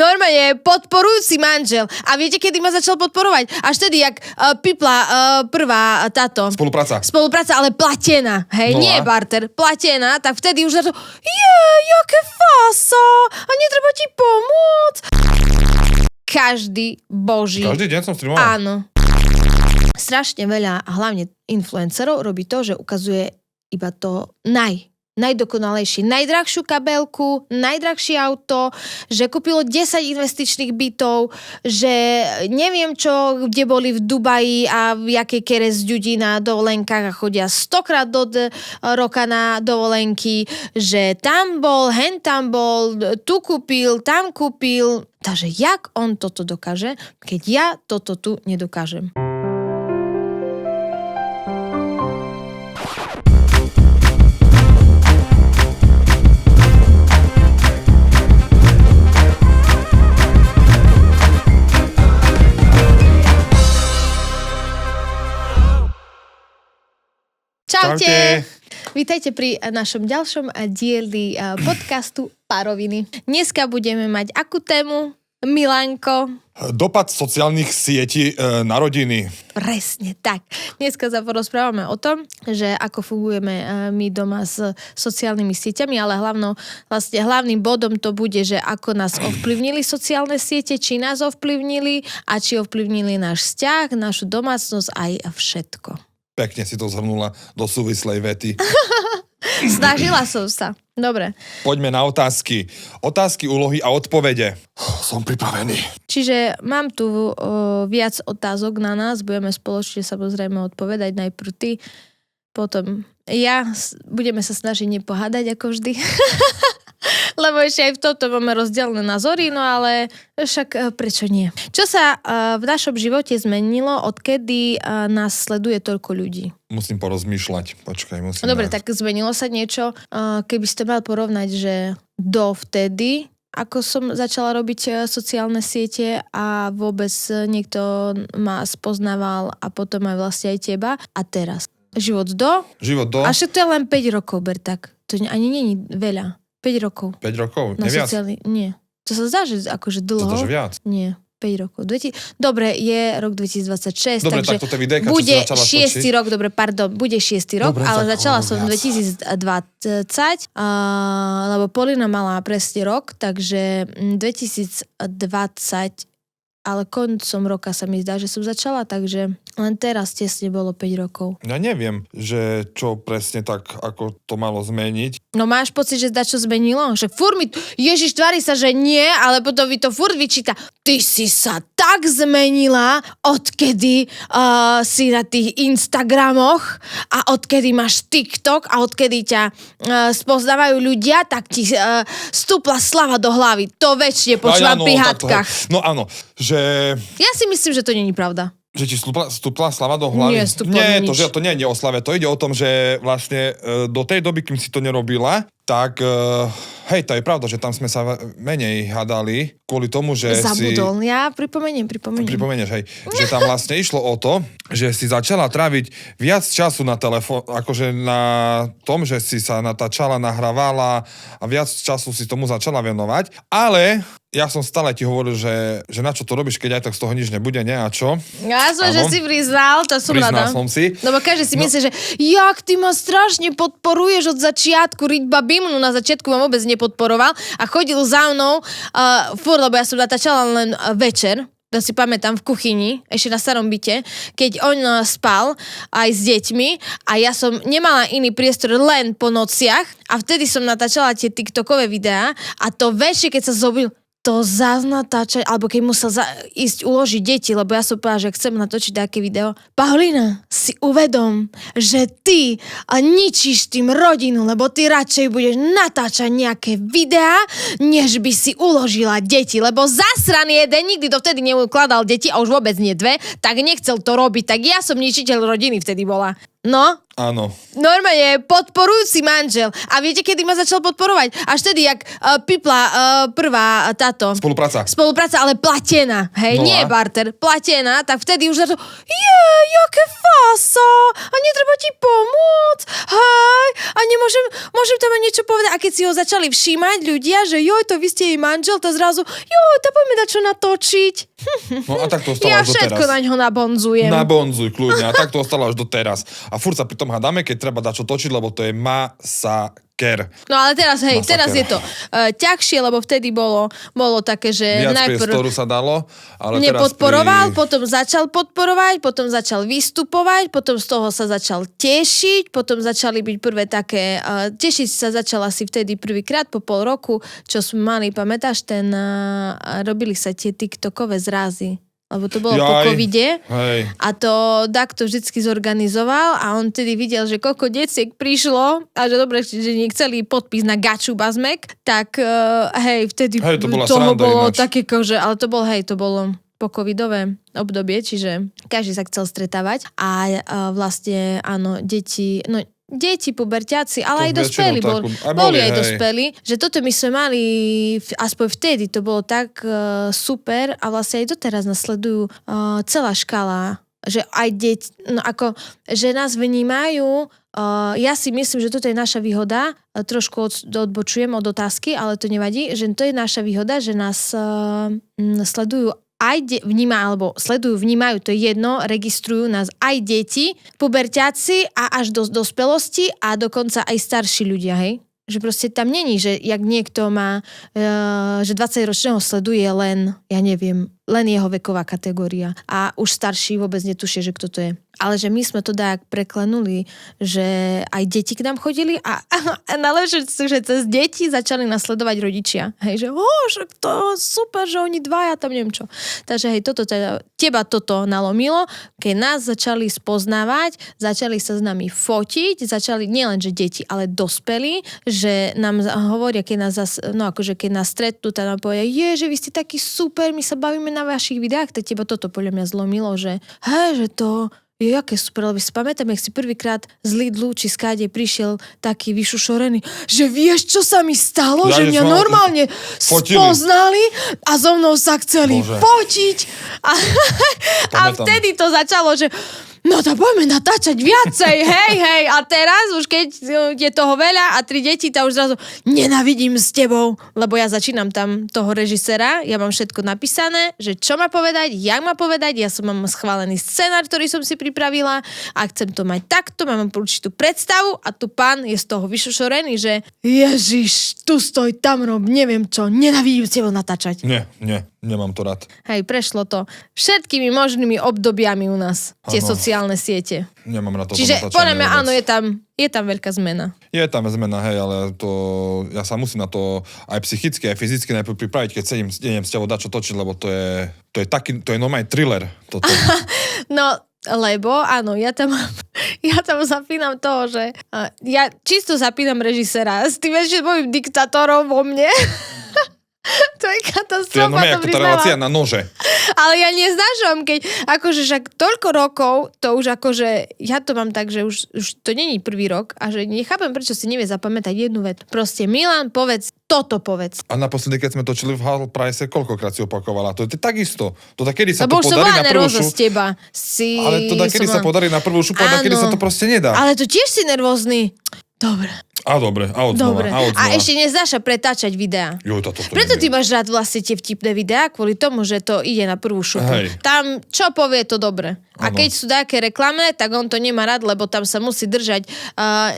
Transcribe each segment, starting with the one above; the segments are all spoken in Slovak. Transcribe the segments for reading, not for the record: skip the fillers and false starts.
normálne podporujúci manžel. A viete, kedy ma začal podporovať? Až vtedy, jak pipla prvá táto... Spolupráca, ale platená. Hej, nie barter, platená. Tak vtedy už za to, jaké fasa, a netreba ti pomôcť. Každý deň som streamoval? Áno. Strašne veľa, hlavne influencerov, robí to, že ukazuje iba to najdokonalejšie, najdrahšiu kabelku, najdrahšie auto, že kúpilo 10 investičných bytov, že neviem čo, kde boli v Dubaji a v jakej kere z ľudí na dovolenkách a chodia 100-krát do roka na dovolenky, že tam bol, hen tam bol, tu kúpil, tam kúpil. Takže jak on toto dokáže, keď ja toto tu nedokážem? Čaute. Vítajte pri našom ďalšom dieli podcastu Pároviny. Dneska budeme mať akú tému, Milanko? Dopad sociálnych sietí na rodiny. Presne tak. Dneska sa porozprávame o tom, že ako fungujeme my doma s sociálnymi sieťami, ale hlavným bodom to bude, že ako nás ovplyvnili sociálne siete, či nás ovplyvnili a či ovplyvnili náš vzťah, našu domácnosť aj všetko. Pekne si to zhrnula do súvislej vety. Snažila som sa. Dobre. Poďme na otázky. Otázky, úlohy a odpovede. Som pripravený. Čiže mám tu viac otázok na nás. Budeme spoločne samozrejme odpovedať. Najprv ty, potom ja. Budeme sa snažiť nepohádať ako vždy. Lebo ešte aj v tomto máme rozdielne názory, no ale však prečo nie? Čo sa v našom živote zmenilo, odkedy nás sleduje toľko ľudí? Musím porozmýšľať. Počkaj, musím... Dobre, tak zmenilo sa niečo, keby ste mal porovnať, že dovtedy, ako som začala robiť sociálne siete a vôbec niekto ma spoznával a potom aj vlastne aj teba a teraz. Život do? A však to je len 5 rokov, ber tak. To ani nie je veľa. 5 rokov. 5 rokov? Neviac? Nie. To sa zdá, že akože dlho. To viac? Nie. 5 rokov. Dobre, je rok 2026, dobre, takže tak videjka, bude 6. rok, bude 6. rok, dobre, ale začala som 2020, lebo Polina mala presne rok, takže 2020, ale koncom roka sa mi zdá, že som začala, takže len teraz tesne bolo 5 rokov. Ja neviem, že čo presne tak, ako to malo zmeniť. No máš pocit, že dačo zmenilo? Že furt mi... Ježiš, tvári sa, že nie, ale potom mi to furt vyčíta. Ty si sa tak zmenila, odkedy si na tých Instagramoch a odkedy máš TikTok a odkedy ťa spoznávajú ľudia, tak ti stúpla slava do hlavy. To väčšine počúvam pri hádkach. No áno, že... Ja si myslím, že to nie je pravda. Že ti stúpla slava do hlavy? Nie, to nie je o slave, to ide o tom, že vlastne do tej doby, kým si to nerobila, tak hej, to je pravda, že tam sme sa menej hádali kvôli tomu, že Zabudol. Ja pripomeniem. Pripomenieš, hej. Že tam vlastne išlo o to, že si začala tráviť viac času na telefón, akože na tom, že si sa natáčala, nahrávala a viac času si tomu začala venovať, ale ja som stále ti hovoril, že na čo to robíš, keď aj tak z toho nič nebude, nie? A čo? Ja som, že si priznal, to som rada. Priznal som si. Lebo každý si myslí, že jak ty ma strašne podporuješ od začiatku, Riďba Bimnu na začiatku ma vôbec nepodporoval a chodil za mnou furt, lebo ja som natáčala len večer, to si pamätám v kuchyni, ešte na starom byte, keď on spal aj s deťmi a ja som nemala iný priestor len po nociach a vtedy som natáčala tie TikTokové videá a to väčšie, keď sa zobil to zás natáčať, alebo keď musel ísť uložiť deti, lebo ja som povedala, že chcem natočiť také video. Paulina, si uvedom, že ty ničíš tým rodinu, lebo ty radšej budeš natáčať nejaké videá, než by si uložila deti, lebo zasraný jeden nikdy dovtedy neukladal deti a už vôbec nie dve, tak nechcel to robiť, tak ja som ničiteľ rodiny vtedy bola. No, Áno. Normálne podporujúci manžel. A viete, kedy ma začal podporovať? Až tedy, jak pipla prvá táto... Spolupráca, ale platená. Hej, No nie a? barter. Platená, tak vtedy už za to jaké fasa! A netreba ti pomôcť? Hej, a môžem tam aj niečo povedať? A keď si ho začali všímať ľudia, že joj, to vy ste jej manžel, to zrazu, joj, to poďme dať čo natočiť. No a tak to ostalo Ja až všetko doteraz. na ňo nabonzujem. Nabonzuj, kľudne. A tak to ostalo až doteraz. A furt sa pri tom hádame, keď treba dať čo točiť, lebo to je masaker. No ale teraz, hej, Masaker. teraz je to ťažšie, lebo vtedy bolo také, že Viac najprv priestoru sa dalo, ale teraz nepodporoval, potom začal podporovať, potom začal vystupovať, potom z toho sa začal tešiť, potom začali byť prvé také, tešiť sa začal asi vtedy prvýkrát po pol roku, čo sme mali, pamätáš, robili sa tie tiktokové zrazy. Lebo to bolo po covide Hej. a to Dakto vždycky zorganizoval a on tedy videl, že koľko deciek prišlo a že dobre, že nechceli podpis na gaču bazmek, tak hej, vtedy To bola toho sranda bolo ináč. také, že, ale to bolo po covidové obdobie, čiže každý sa chcel stretávať a vlastne áno, deti, puberťáci, ale aj dospelí. Boli aj dospelí, že toto my sme mali, aspoň vtedy to bolo tak super a vlastne aj doteraz nasledujú celá škala, že aj deti, no ako, že nás vnímajú, ja si myslím, že toto je naša výhoda, trošku odbočujem od otázky, ale to nevadí, že to je naša výhoda, že nás sledujú aj vnímajú, to je jedno, registrujú nás aj deti, puberťáci a až do dospelosti a dokonca aj starší ľudia, hej? Že proste tam není, že jak niekto má, že 20-ročného sleduje len, ja neviem, len jeho veková kategória a už starší vôbec netušia, že kto to je. Ale že my sme to tak preklenuli, že aj deti k nám chodili a najlepšie, že cez deti začali nasledovať rodičia. Hej, že že to super, že oni dvaja tam neviem čo. Takže hej, teba toto nalomilo, keď nás začali spoznávať, začali sa s nami fotiť, začali nielen, že deti, ale dospelí, že nám hovoria, keď nás stretnú, tak nám povedia, že vy ste takí super, my sa bavíme na vašich videách, tak teba toto podľa mňa zlomilo, že hej, že to je aké super, lebo si pamätám, jak si prvýkrát z Lidlu či skáde prišiel taký vyšušorený, že vieš, čo sa mi stalo? Ja, že mňa normálne spoznali a so mnou sa chceli fotiť. A vtedy to začalo, že no to poďme natáčať viacej, hej, a teraz už keď je toho veľa a 3 deti, tak už zrazu nenávidím s tebou, lebo ja začínam tam toho režisera, ja mám všetko napísané, že čo má povedať, jak má povedať, ja mám schválený scenár, ktorý som si pripravila a chcem to mať takto, mám určitú predstavu a tu pán je z toho vyšošorený, že Ježiš, tu stoj, tam rob, neviem čo, nenávidím s tebou natáčať. Nie, nemám to rád. Hej, prešlo to všetkými možnými obdobiami u nás, tie sociálne siete. Nemám na to čiže podľa mňa áno, je tam veľká zmena. Je tam zmena, hej, ale ja sa musím na to aj psychicky, aj fyzicky najprv pripraviť, keď idem s tebou dať čo točiť, lebo to je normálny thriller. Toto. No, lebo áno, ja tam zapínam toho, že ja čisto zapínam režisera s tým ešte mojim diktátorom vo mne. To je katastrofa. To je tá relácia na nože. Ale ja neznášam, keď akože však toľko rokov, to už akože, ja to mám tak, že už to není prvý rok a že nechápem, prečo si nevie zapamätať jednu vetu. Proste Milan, toto povedz. A naposledy, keď sme točili v Hall Price, koľkokrát si opakovala? To je takisto. To kedy sa lebo to podarí na prvú z teba. Ale to kedy sa podarí na prvú šupu, a kedy sa to proste nedá. Ale to tiež si nervózny. Dobre. A dobre, a odznova. A ešte neznáša pretáčať videá. Preto ty máš rád vlastne tie vtipné videá, kvôli tomu, že to ide na prvú šupu. Hej. Tam, čo povie, to dobre. A keď sú také reklamné, tak on to nemá rád, lebo tam sa musí držať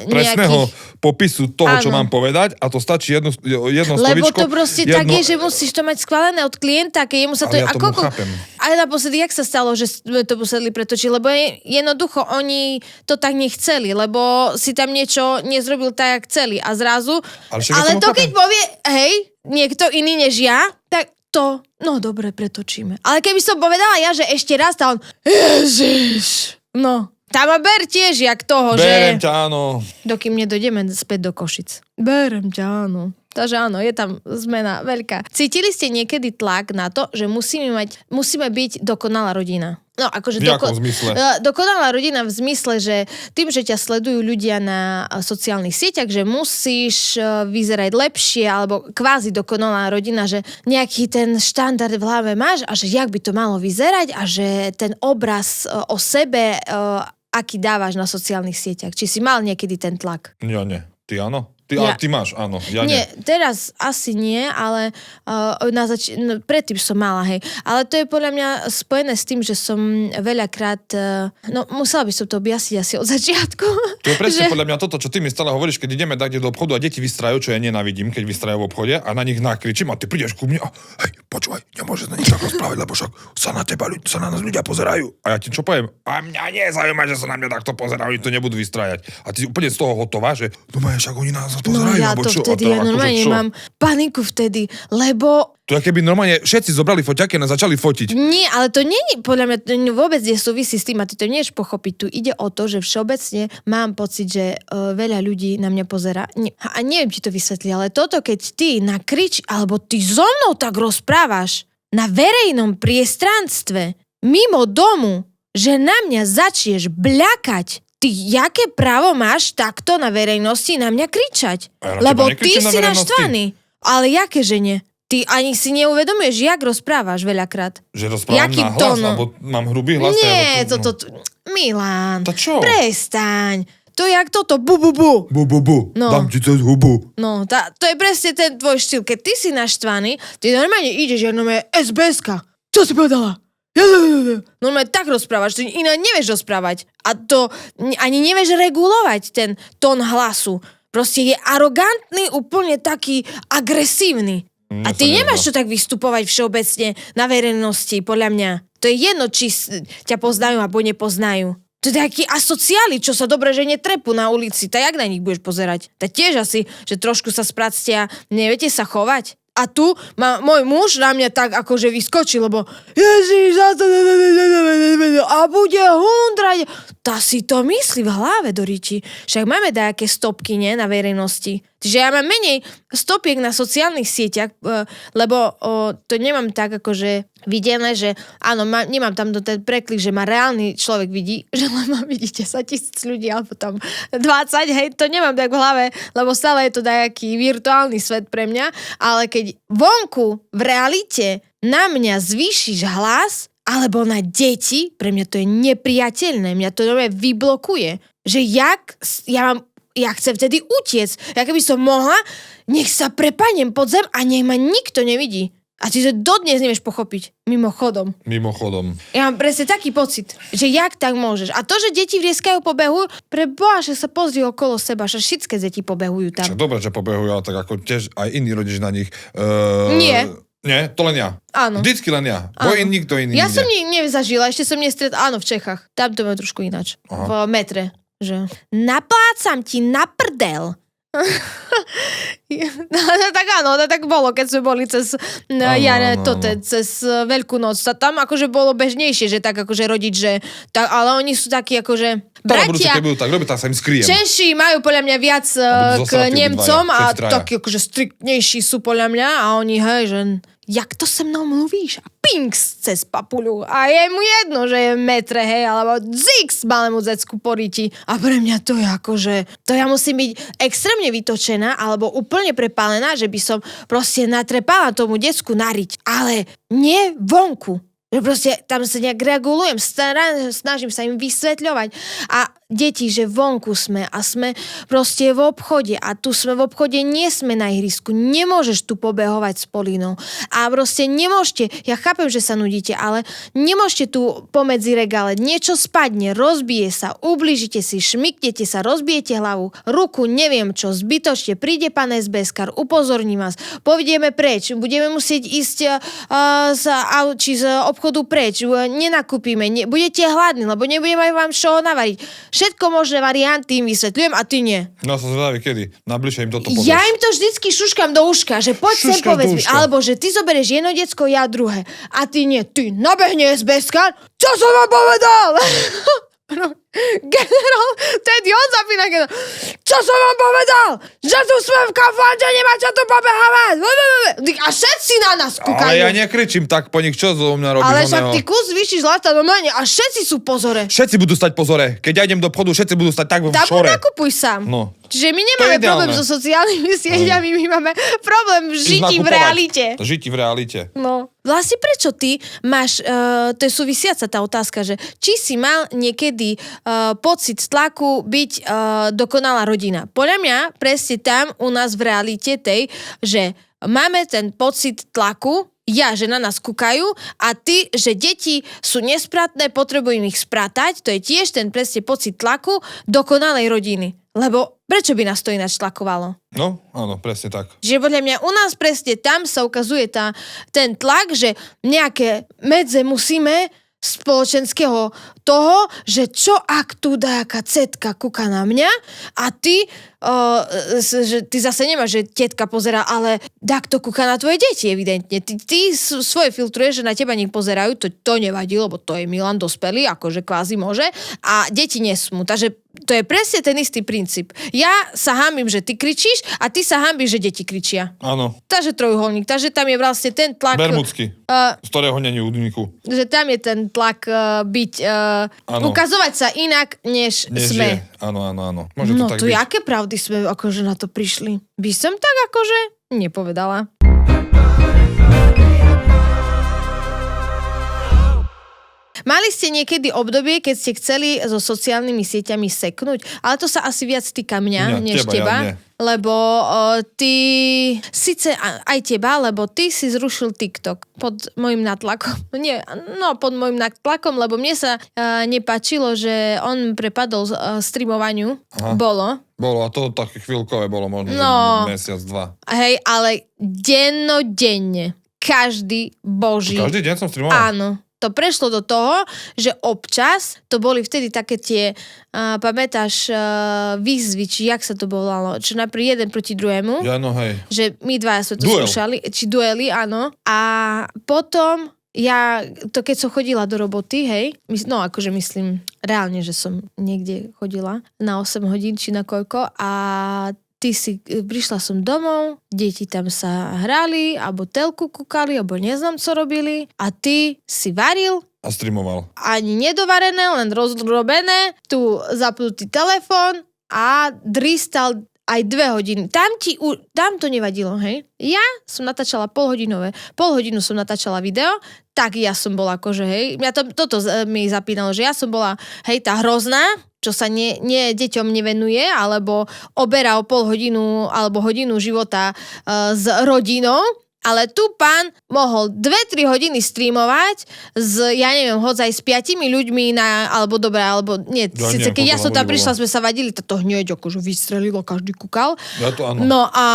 presného popisu toho, čo mám povedať, a to stačí jedno slovičko. Lebo to proste tak je, že musíš to mať schválené od klienta, keď jemu sa to... Ale ja tomu chápem. Ale naposledy, jak sa stalo, že sme to museli pretočiť? Lebo jednoducho oni to tak nechceli, lebo si tam niečo nezrobil tak, jak chceli. A zrazu... Ale to keď povie, hej, niekto iný než ja, tak to, no dobre, pretočíme. Ale keby som povedala ja, že ešte raz, tá on, Ježiš, no. Tá ma ber tiež, jak toho, Berem ťa, áno. Dokým nedojdeme späť do Košic. Berem ťa, áno. Takže áno, je tam zmena veľká. Cítili ste niekedy tlak na to, že musíme byť dokonalá rodina? No, akože v jakom zmysle? Dokonalá rodina v zmysle, že tým, že ťa sledujú ľudia na sociálnych sieťach, že musíš vyzerať lepšie, alebo kvázi dokonalá rodina, že nejaký ten štandard v hlave máš a že jak by to malo vyzerať a že ten obraz o sebe, aký dávaš na sociálnych sieťach. Či si mal niekedy ten tlak? Ja nie. Ty áno? Ja. Ty máš, áno. Ja nie, teraz asi nie, ale predtým som mala, hej. Ale to je podľa mňa spojené s tým, že som veľakrát, musela by som to objasniť asi od začiatku. To je presne podľa mňa toto, čo ty mi stále hovoríš, keď ideme takde do obchodu a deti vystrajú, čo ja nenávidím, keď vystrajú v obchode a na nich nakričím a ty prídeš ku mne a hej, počúvaj, nemôžeš na nich tak rozprávať, lebo však sa na nás ľudia pozerajú. A ja ti čo poviem? A mňa nezaujíma, že sa na mňa takto pozerajú, oni to nebudú vystrajať. A ty úplne z toho hotová, že však oni nás pozerajú. No ja to vtedy, ja normálne mám paniku vtedy, lebo... To je keby normálne všetci zobrali foťaky a začali fotiť. Nie, ale to nie je, podľa mňa, to vôbec nesúvisí s tým a ty to nevieš pochopiť. Tu ide o to, že všeobecne mám pocit, že veľa ľudí na mňa pozerá. A neviem ti to vysvetliť, ale toto, keď ty alebo ty so mnou tak rozprávaš na verejnom priestranstve, mimo domu, že na mňa začneš bľakať, ty, jaké právo máš takto na verejnosti na mňa kričať? Lebo ty si naštvaný. Ale jaké, že nie? Ty ani si neuvedomuješ, jak rozprávaš veľakrát. Že rozprávam na hlas, alebo mám hrubý hlas? Nie, Milan, to čo? Prestaň. To je jak toto, bu. No. Dám ti cez hubu. No, to je presne ten tvoj štýl. Keď ty si naštvaný, ty normálne ideš, normálne SBS-ka. Čo si povedala? Normálne tak rozprávaš, ty inak nevieš rozprávať. A to ani nevieš regulovať ten tón hlasu. Proste je arogantný, úplne taký agresívny. A ty nemáš to tak vystupovať všeobecne na verejnosti, podľa mňa. To je jedno, či ťa poznajú alebo nepoznajú. To je takí asociáli, čo sa dobre, že netrepú na ulici. Tak jak na nich budeš pozerať? Tak tiež asi, že trošku sa spractia, neviete sa chovať. A tu môj muž na mňa tak akože vyskočí, lebo Ježiš, a bude hundrať. Tá si to myslí v hlave, do ríči. Však máme dajaké stopky, nie, na verejnosti. Čiže ja mám menej stopiek na sociálnych sieťach, lebo to nemám tak akože videné, že áno, nemám tam ten preklik, že ma reálny človek vidí, že len ma vidí 10 000 ľudí, alebo tam 20, hej, to nemám tak v hlave, lebo stále je to dajaký virtuálny svet pre mňa, ale keď vonku v realite na mňa zvýšiš hlas, alebo na deti, pre mňa to je nepriateľné, mňa to vyblokuje, že ja chcem vtedy utiec. Ja keby som mohla, nech sa prepadnem pod zem a nech ma nikto nevidí. A ty to dodnes nevieš pochopiť. Mimochodom. Ja mám presne taký pocit, že jak tak môžeš. A to, že deti vrieskajú, pobehujú, pre Boha, že sa pozri okolo seba, že všetky deti pobehujú tam. Však dobre, že pobehujú, ale tak ako tiež aj iní rodič na nich. Nie, to len ja. Áno. Vždycky len ja. Nikto iný. Ja som nezažila, ešte som áno, v Čechách. Tam to má trošku ináč. Aha. V metre. Že naplácam ti na prdel. Tak áno, tak bolo, keď sme boli cez Veľkú noc. Tam akože bolo bežnejšie, že tak akože rodič, že tak, ale oni sú takí akože bratia. Keď budú tak robiť, tak sa im skriem. Češi majú podľa mňa viac k Nemcom a takí akože striktnejší sú podľa mňa a oni, hej, že jak to se mnou mluvíš? A pinks cez papuľu. A je mu jedno, že je metre, hej, alebo zix malému decku poríti. A pre mňa to je akože, to ja musím byť extrémne vytočená, alebo úplne prepálená, že by som proste natrepala tomu decku na riť. Ale nie vonku. Že proste tam sa nejak regulujem, snažím sa im vysvetľovať. A deti, že vonku sme a sme proste v obchode a tu sme v obchode, nie sme na ihrisku, nemôžeš tu pobehovať s Polínou a proste nemôžete, ja chápem, že sa nudíte, ale nemôžete tu pomedzi regále, niečo spadne, rozbije sa, ublížite si, šmyknete sa, rozbijete hlavu, ruku, neviem čo, zbytočne, príde pán SBS-kar, upozorní vás, povedieme preč, budeme musieť ísť z obchodu preč, nenakúpime, budete hladní, lebo nebudeme vám čo navariť. Všetko možné varianty im vysvetľujem a ty nie. No som zvedavý, kedy? Nabližšie im toto povieš. Ja im to vždycky šuškam do uška, že poď sem povedz mi. Alebo že ty zoberieš jedno decko, ja druhé. A ty nie. Ty nabehne SBS-kar. Čo som vám povedal? Generál, tedy on zapína generál. Čo som vám povedal? Že tu sme v kafáde, nemáte tu pobehávať. A všetci na nás kúkajú. Ale ja nekričím tak po nich, čo zo mňa robíš Ale však oného? ty kus vyšíš zlata do mene a všetci sú v pozore. Všetci budú stať pozore. Keď ja idem do obchodu, všetci budú stať tak v Tam šore. nakupuj sám. No. Čiže my To nemáme je ideálne. problém so sociálnymi sieťami, my máme problém v žití v realite. Žití v realite. No. Vlastne prečo ty máš, to je súvisiaca tá otázka, že či si mal niekedy pocit tlaku byť dokonalá rodina. Podľa mňa presne tam u nás v realite tej, že máme ten pocit tlaku, že na nás kúkajú a ty, že deti sú nespratné, potrebujú ich spratať, to je tiež ten presne pocit tlaku dokonalej rodiny. Lebo prečo by nás to ináč tlakovalo? No, áno, presne tak. Že podľa mňa u nás presne tam sa ukazuje ten tlak, že nejaké medze musíme spoločenského toho, že čo ak tu nejaká cetka kúka na mňa a ty, že ty zase nemáš, že tetka pozerá, ale to kúka na tvoje deti evidentne. Ty svoje filtruješ, že na teba nech pozerajú, to nevadí, lebo to je Milan dospelý, akože kvázi môže a deti nesmú. Takže to je presne ten istý princíp. Ja sa hanbím, že ty kričíš a ty sa hanbíš, že deti kričia. Áno. Takže trojuholník. Takže tam je vlastne ten tlak... Bermudsky. Z ktorého není údniku. Že tam je ten tlak byť... ukazovať sa inak, než sme. Je. Áno. Môže No to tak to byť. jaké pravdy sme akože na to prišli? By som tak akože nepovedala. Mali ste niekedy obdobie, keď ste chceli so sociálnymi sieťami seknúť? Ale to sa asi viac týka mňa, než teba. Ja nie. Lebo ty, síce aj teba, lebo ty si zrušil TikTok pod môjim natlakom. Nie, no pod môjim natlakom, lebo mne sa nepáčilo, že on prepadol streamovaniu. Aha. Bolo, a to také chvíľkové bolo možno, No. že mesiac, 2. hej, ale dennodenne. Každý boží. Každý deň som streamoval? Áno. To prešlo do toho, že občas, to boli vtedy také tie, pamätáš, výzvy, či jak sa to volalo, čo napríklad jeden proti druhému, Ja, no hej. že my dvaja sme to Duel. skúšali, či duely, áno. A potom ja, to keď som chodila do roboty, hej, no akože myslím reálne, že som niekde chodila na 8 hodín, či na koľko a prišla som domov, deti tam sa hrali, alebo telku kúkali, alebo neznám, co robili a ty si varil, A streamoval. ani nedovarené, len rozrobené, tu zapnutý telefón a dristal aj 2 hodiny. Tam to nevadilo, hej. Ja som natáčala pol hodinu som natáčala video, tak ja som bola akože, hej, mňa toto mi zapínalo, že ja som bola, hej, tá hrozná, čo sa nie deťom nevenuje, alebo oberá o pol hodinu alebo hodinu života s rodinou, ale tu pán mohol 2-3 hodiny streamovať ja neviem, hodzaj s 5 ľuďmi alebo nie, Ja síce neviem, keď ja koľko som tam ľudí prišla, bolo. sme sa vadili, to hneď akože vystrelilo, každý kúkal. Ja to áno. No a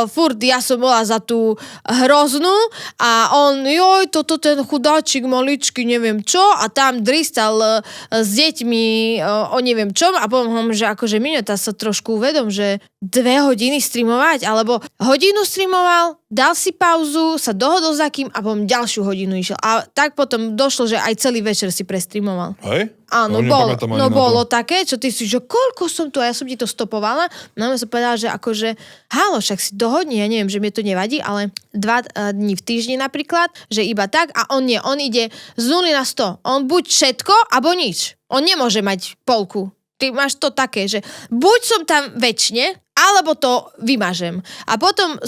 furt ja som bola za tú hroznú a on, toto ten chudáčik maličky, neviem čo, a tam dristal s deťmi o neviem čom a poviem, že akože minúta sa trošku uvedom, že 2 hodiny streamovať, alebo hodinu streamoval, dal si pauzu, sa dohodol za kým a potom ďalšiu hodinu išiel. A tak potom došlo, že aj celý večer si prestreamoval. Hej? Áno, Ja nepamätám ani na to. bolo také, čo ty si, že koľko som tu, a ja som ti to stopovala, no ja som povedala, že akože, halo, však si dohodni, ja neviem, že mi to nevadí, ale 2 dní v týždni napríklad, že iba tak a on ide z 0 na 100. On buď všetko, alebo nič. On nemôže mať polku. Ty máš to také, že buď som tam večne, alebo to vymažem. A potom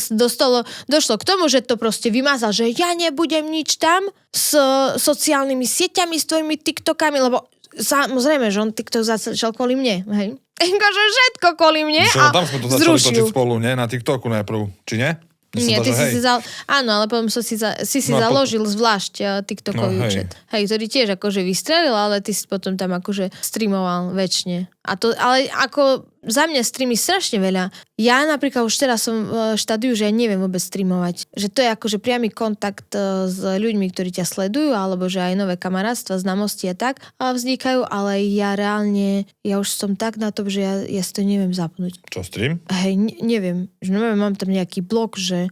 došlo k tomu, že to proste vymazal, že ja nebudem nič tam s sociálnymi sieťami, s tvojimi TikTokami, lebo samozrejme, že on TikTok začal kvôli mne, hej? Akože všetko kvôli mne a Tam sme to začali zrušil. točiť spolu, nie? Na TikToku najprv. Či nie? Nie, ty si áno, ale potom som si založil zvlášť TikTokový No, hej. účet. Hej, ktorý tiež akože vystrelil, ale ty si potom tam akože streamoval väčšine. A to, ale ako za mňa streamy strašne veľa. Ja napríklad už teraz som v štádiu, že ja neviem vôbec streamovať. Že to je akože priamy kontakt s ľuďmi, ktorí ťa sledujú, alebo že aj nové kamarátstva, známosti a tak vznikajú, ale ja reálne, ja už som tak na to, že ja si to neviem zapnúť. Čo, stream? Hej, neviem. Že neviem, mám tam nejaký blok, že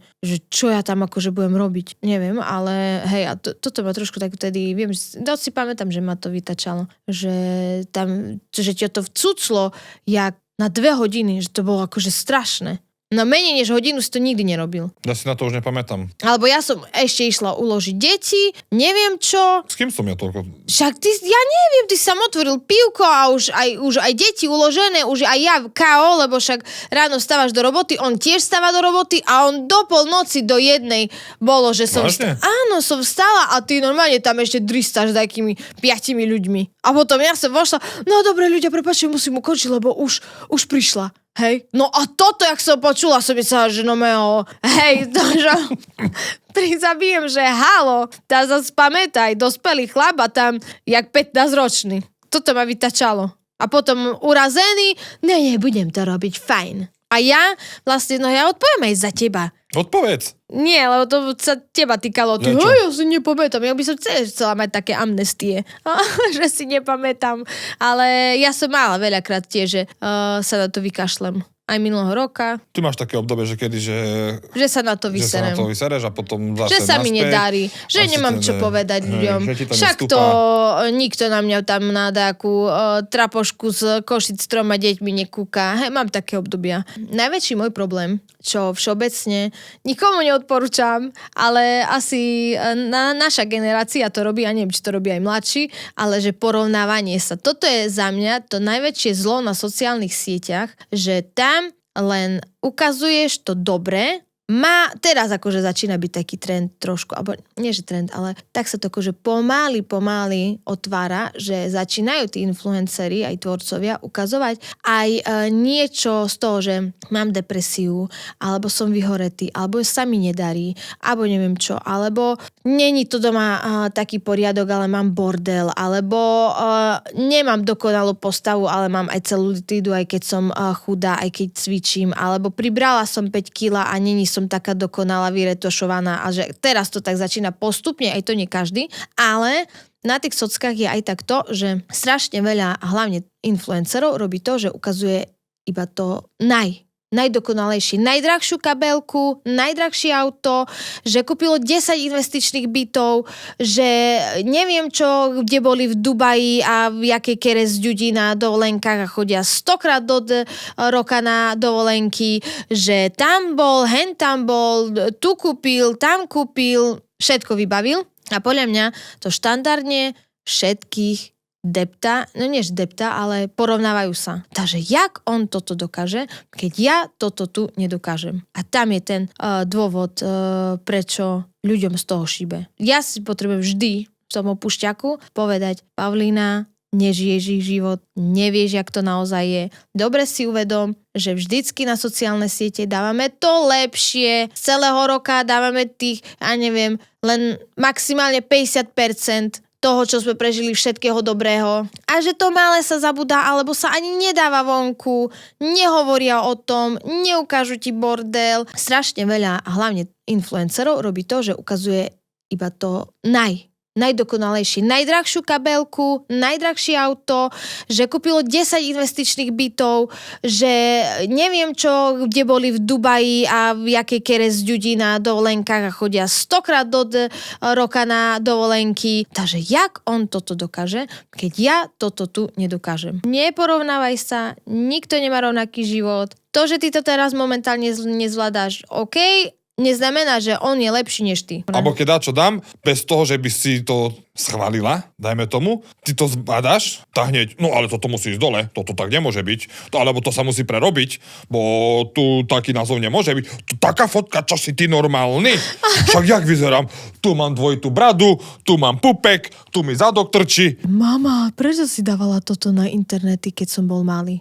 čo ja tam akože budem robiť. Neviem, ale hej, a toto ma trošku tak vtedy, viem, dosť si pamätám, že ma to vytačalo. Že tam, že ťa to vcuclo jak na 2 hodiny, že to bolo akože strašné. No menej než hodinu si to nikdy nerobil. Ja si na to už nepamätám. Alebo ja som ešte išla uložiť deti, neviem čo. S kým som ja toľko? Však ja neviem, ty sam otvoril pivko a už aj deti uložené, už aj ja KO, lebo však ráno vstávaš do roboty, on tiež stáva do roboty a on do polnoci do 1 bolo, že som... Áno, som vstala a ty normálne tam ešte dristáš s takými 5 ľuďmi. A potom ja som vošla, no dobre ľudia, prepáčte, musím ukončiť, lebo už prišla. Hej, no a toto, jak som počula, som myslela, že no meo, hej, to, že prizabijem, že halo, tá zase pamätaj, dospelý chlap a tam jak 15-ročný. Toto ma vytačalo. A potom urazený, nie, budem to robiť, fajn. A ja vlastne, no ja odpoviem aj za teba. Odpovedz. Nie, lebo to sa teba týkalo. Ty, ja si nepamätám. Ja by som chcela mať také amnestie, že si nepamätám. Ale ja som mala veľakrát tiež, že sa na to vykašlem. Aj minulého roka. Ty máš také obdobie, že kedy, že sa na to vyserem. Že sa na to vysereš a potom zase že sa naspäť, mi nedarí. Že nemám čo povedať ľuďom. Však to nikto na mňa tam na dáku trapošku z Košic s 3 deťmi nekúka. Hej, mám také obdobia. Najväčší môj problém, čo všeobecne nikomu neodporúčam, ale asi naša generácia to robí, a neviem, či to robí aj mladší, ale že porovnávanie sa. Toto je za mňa to najväčšie zlo na sociálnych sieťach, že tam len ukazuješ to dobré, teraz akože začína byť taký trend trošku, alebo nie že trend, ale tak sa to akože pomaly otvára, že začínajú tí influenceri, aj tvorcovia ukazovať aj niečo z toho, že mám depresiu, alebo som vyhoretý, alebo sa mi nedarí, alebo neviem čo, alebo není to doma taký poriadok, ale mám bordel, alebo nemám dokonalú postavu, ale mám aj celulitídu, aj keď som chudá, aj keď cvičím, alebo pribrala som 5 kg a není som taká dokonalá, vyretušovaná a že teraz to tak začína postupne, aj to nie každý, ale na tých sockách je aj tak to, že strašne veľa, hlavne influencerov, robí to, že ukazuje iba to najdokonalejšie, najdrahšiu kabelku, najdrahšie auto, že kúpilo 10 investičných bytov, že neviem čo, kde boli v Dubaji a v jakej kere z ľudí na dovolenkách a chodia 100-krát do roka na dovolenky, že tam bol, hen tam bol, tu kúpil, tam kúpil, všetko vybavil a podľa mňa to štandardne všetkých depta, no nie depta, ale porovnávajú sa. Takže jak on toto dokáže, keď ja toto tu nedokážem. A tam je ten dôvod, prečo ľuďom z toho šíbe. Ja si potrebujem vždy v tom opušťaku povedať, Pavlína, nežiješ ich život, nevieš, jak to naozaj je. Dobre si uvedom, že vždycky na sociálne siete dávame to lepšie. Z celého roka dávame tých, ja neviem, len maximálne 50% toho, čo sme prežili, všetkého dobrého. A že to malé sa zabudá, alebo sa ani nedáva vonku, nehovoria o tom, neukážu ti bordel. Strašne veľa, a hlavne influencerov, robí to, že ukazuje iba to najdokonalejšie, najdrahšiu kabelku, najdrahšie auto, že kúpilo 10 investičných bytov, že neviem čo, kde boli v Dubaji a v jakej kere z ľudí na dovolenkách a chodia 100-krát do roka na dovolenky. Takže jak on toto dokáže, keď ja toto tu nedokážem? Neporovnávaj sa, nikto nemá rovnaký život. To, že ty to teraz momentálne nezvládáš, OK, neznamená, že on je lepší než ty. Alebo keď čo dám, bez toho, že by si to schválila, dajme tomu, ty to zbadáš, tak hneď, no ale toto musí ísť dole, toto tak nemôže byť, alebo to sa musí prerobiť, bo tu taký názov nemôže byť. Tu taká fotka, čo si ty normálny? Však jak vyzerám? Tu mám dvojitú bradu, tu mám pupek, tu mi zadok trčí. Mama, prečo si dávala toto na internety, keď som bol malý?